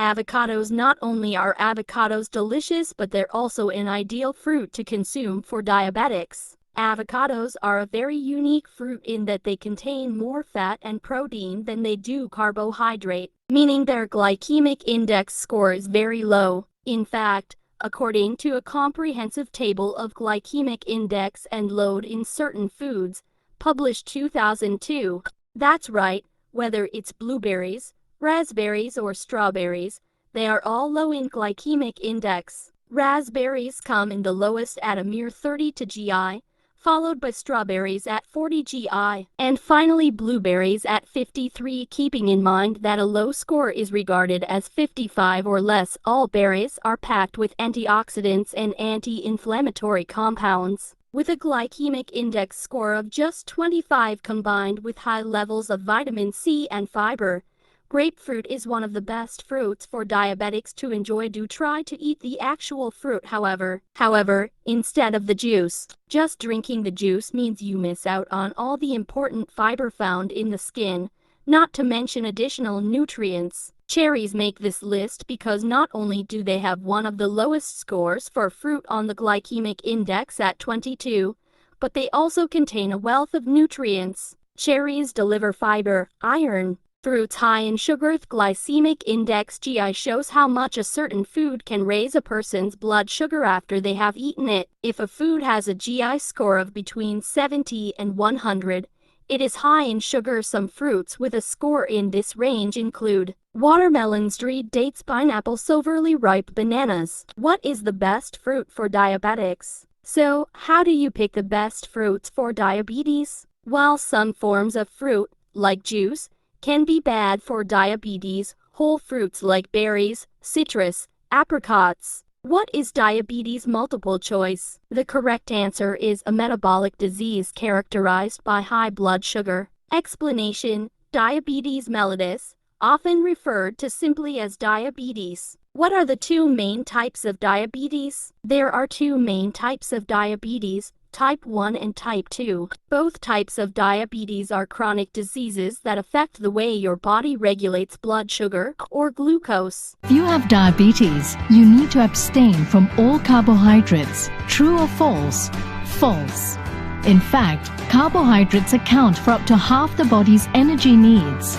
Avocados. Not only are avocados delicious, but they're also an ideal fruit to consume for diabetics. Avocados are a very unique fruit in that they contain more fat and protein than they do carbohydrate, meaning their glycemic index score is very low. In fact, according to a comprehensive table of glycemic index and load in certain foods, published 2002, that's right, whether it's blueberries, raspberries or strawberries, they are all low in glycemic index. Raspberries come in the lowest at a mere 30 GI, followed by strawberries at 40 GI, and finally blueberries at 53. Keeping in mind that a low score is regarded as 55 or less, all berries are packed with antioxidants and anti-inflammatory compounds. With a glycemic index score of just 25 combined with high levels of vitamin C and fiber, grapefruit is one of the best fruits for diabetics to enjoy. Do try to eat the actual fruit, however, instead of the juice. Just drinking the juice means you miss out on all the important fiber found in the skin, not to mention additional nutrients. Cherries make this list because not only do they have one of the lowest scores for fruit on the glycemic index at 22, but they also contain a wealth of nutrients. Cherries deliver fiber, iron. Fruits high in sugar. Glycemic index GI shows how much a certain food can raise a person's blood sugar after they have eaten it. If a food has a GI score of between 70 and 100, it is high in sugar. Some fruits with a score in this range include watermelons, dried dates, pineapple, overly ripe bananas. What is the best fruit for diabetics? So, how do you pick the best fruits for diabetes? While some forms of fruit, like juice, can be bad for diabetes, whole fruits like berries, citrus, apricots. What is diabetes? Multiple choice. The correct answer is a metabolic disease characterized by high blood sugar. Explanation: diabetes mellitus, often referred to simply as diabetes. What are the two main types of diabetes? There are two main types of diabetes, type 1 and type 2. Both types of diabetes are chronic diseases that affect the way your body regulates blood sugar or glucose. If you have diabetes, you need to abstain from all carbohydrates. True or false? False. In fact, carbohydrates account for up to half the body's energy needs.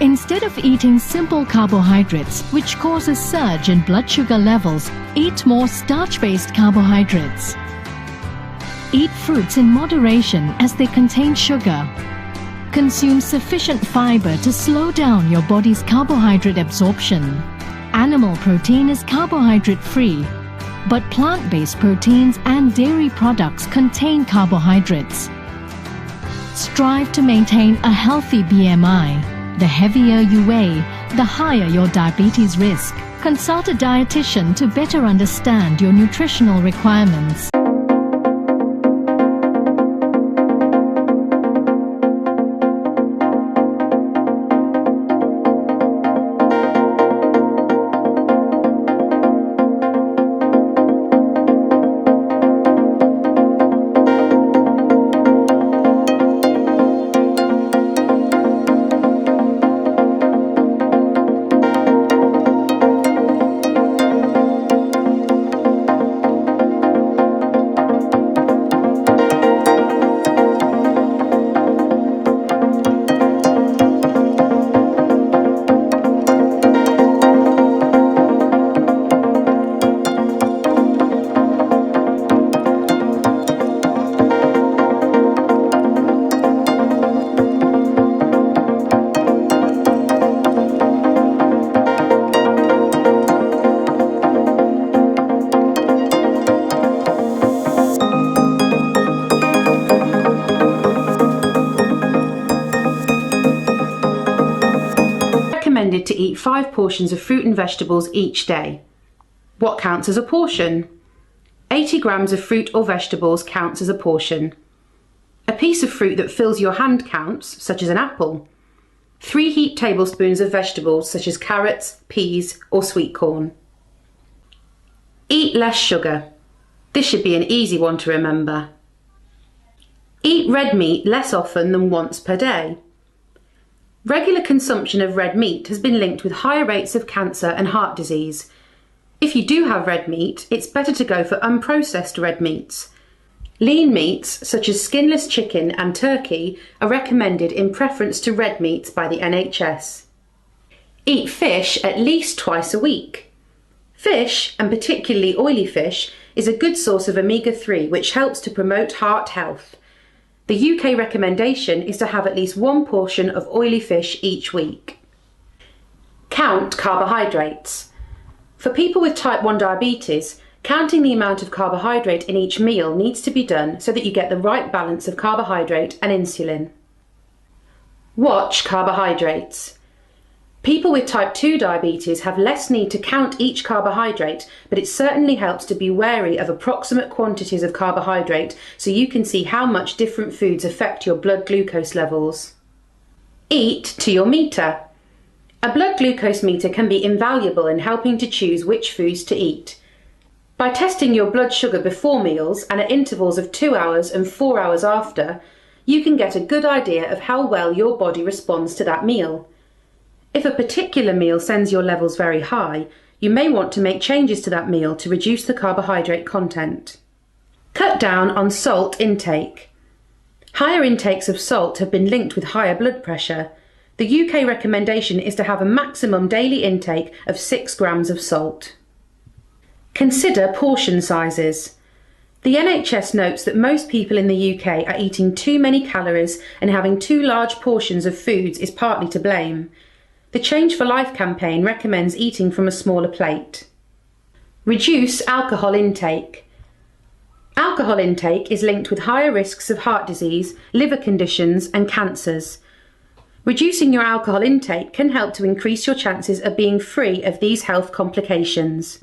Instead of eating simple carbohydrates, which cause a surge in blood sugar levels, eat more starch-based carbohydrates. Eat fruits in moderation as they contain sugar. Consume sufficient fiber to slow down your body's carbohydrate absorption. Animal protein is carbohydrate-free, but plant-based proteins and dairy products contain carbohydrates. Strive to maintain a healthy BMI. The heavier you weigh, the higher your diabetes risk. Consult a dietitian to better understand your nutritional requirements. Recommended to eat 5 portions of fruit and vegetables each day. What counts as a portion? 80 grams of fruit or vegetables counts as a portion. A piece of fruit that fills your hand counts, such as an apple. 3 heaped tablespoons of vegetables such as carrots, peas or sweet corn. Eat less sugar. This should be an easy one to remember. Eat red meat less often than once per day. Regular consumption of red meat has been linked with higher rates of cancer and heart disease. If you do have red meat, it's better to go for unprocessed red meats. Lean meats, such as skinless chicken and turkey, are recommended in preference to red meats by the NHS. Eat fish at least twice a week. Fish, and particularly oily fish, is a good source of omega-3 which helps to promote heart health. The UK recommendation is to have at least one portion of oily fish each week. Count carbohydrates. For people with type 1 diabetes, counting the amount of carbohydrate in each meal needs to be done so that you get the right balance of carbohydrate and insulin. Watch carbohydrates. People with type 2 diabetes have less need to count each carbohydrate, but it certainly helps to be wary of approximate quantities of carbohydrate so you can see how much different foods affect your blood glucose levels. Eat to your meter. A blood glucose meter can be invaluable in helping to choose which foods to eat. By testing your blood sugar before meals and at intervals of 2 hours and 4 hours after, you can get a good idea of how well your body responds to that meal. If a particular meal sends your levels very high, you may want to make changes to that meal to reduce the carbohydrate content. Cut down on salt intake. Higher intakes of salt have been linked with higher blood pressure. The UK recommendation is to have a maximum daily intake of 6 grams of salt. Consider portion sizes. The NHS notes that most people in the UK are eating too many calories, and having too large portions of foods is partly to blame. The Change for Life campaign recommends eating from a smaller plate. Reduce alcohol intake. Alcohol intake is linked with higher risks of heart disease, liver conditions and cancers. Reducing your alcohol intake can help to increase your chances of being free of these health complications.